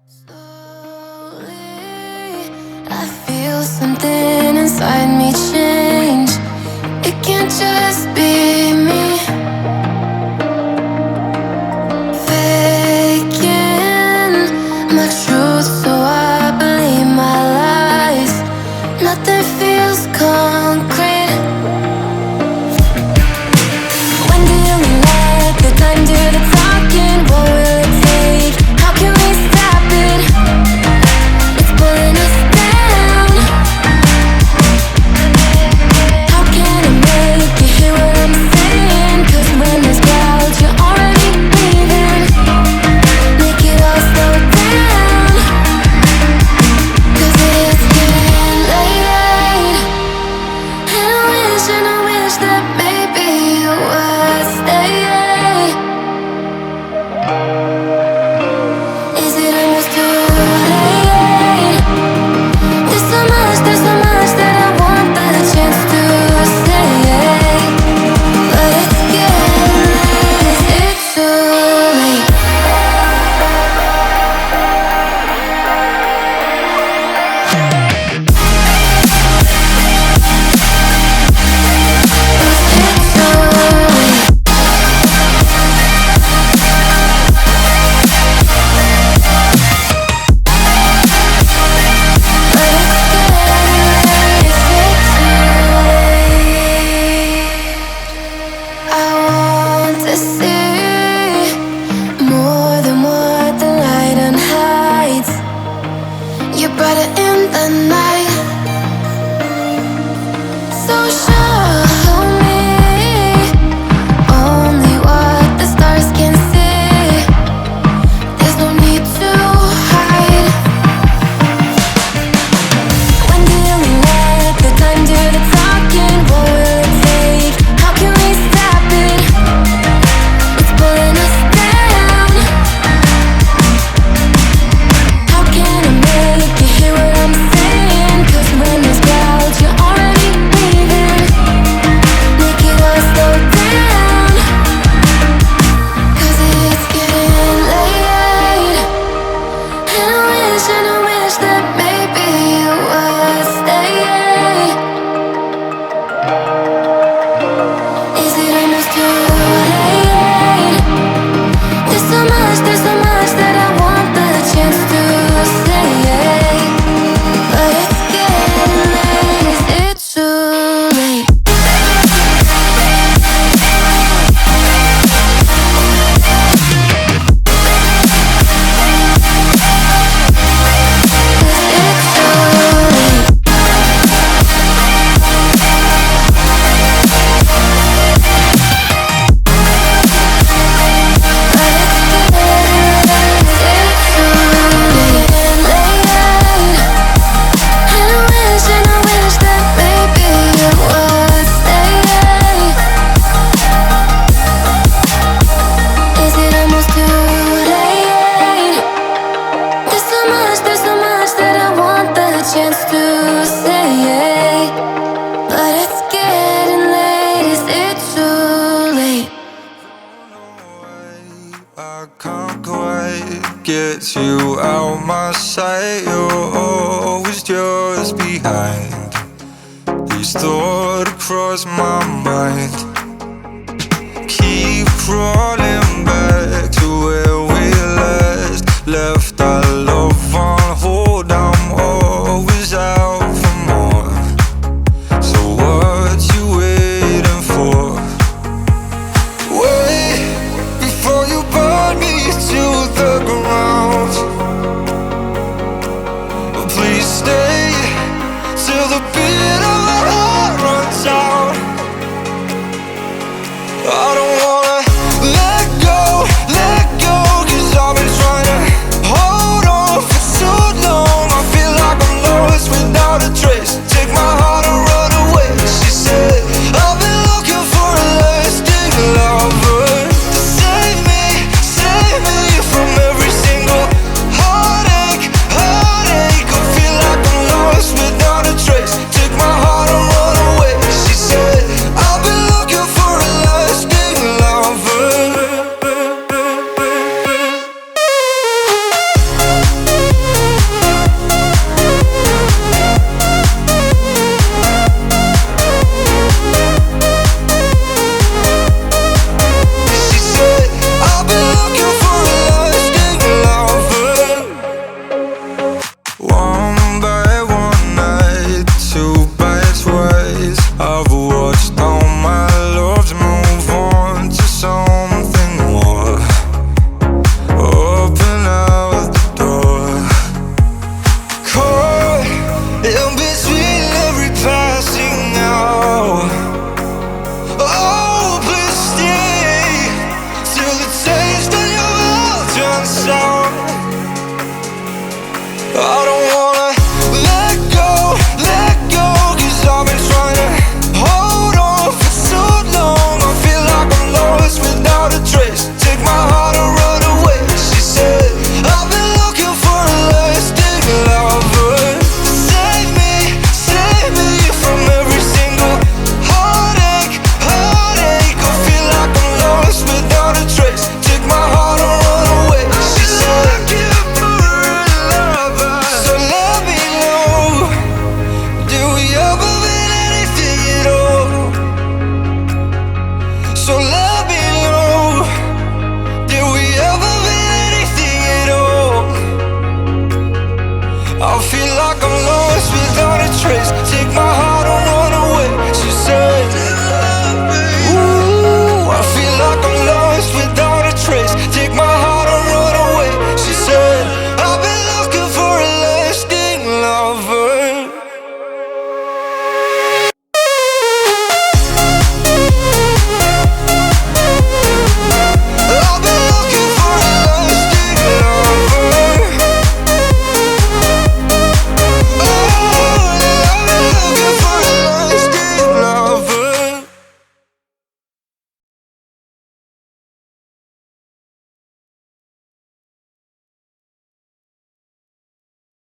Slowly, I feel something inside me change. It can't just be me faking my truth, so I believe my lies. Nothing feels concrete. When do you let the time do the talking? What will it take? How can we stop it? It's pulling us down. How can I make you hear what I'm saying? 'Cause when there's clouds, you're already leaving. Make it all slow down. 'Cause it's getting late. And I wish that maybe you would stay. Is it almost too late? There's so much that I want the chance to say. But it's getting late, is it too late? I want to see more than what the light hides. You're brighter in the night, so show me only what the stars can see. There's no need to hide. When do you let the time do the talking? What will it take? How can we stop it? It's pulling us down. How can I make you hear what I'm saying? 'Cause when there's clouds, you're already leaving. Make it all slow down. 'Cause it's getting late. And I wish that maybe you would stay. Is it almost too late? There's so much that I want the chance to say. But it's getting late, is it too late? Chance to say, but it's getting late, is it too late? I can't quite get you out my sight. You're always just behind. These thoughts cross my mind. Keep crawling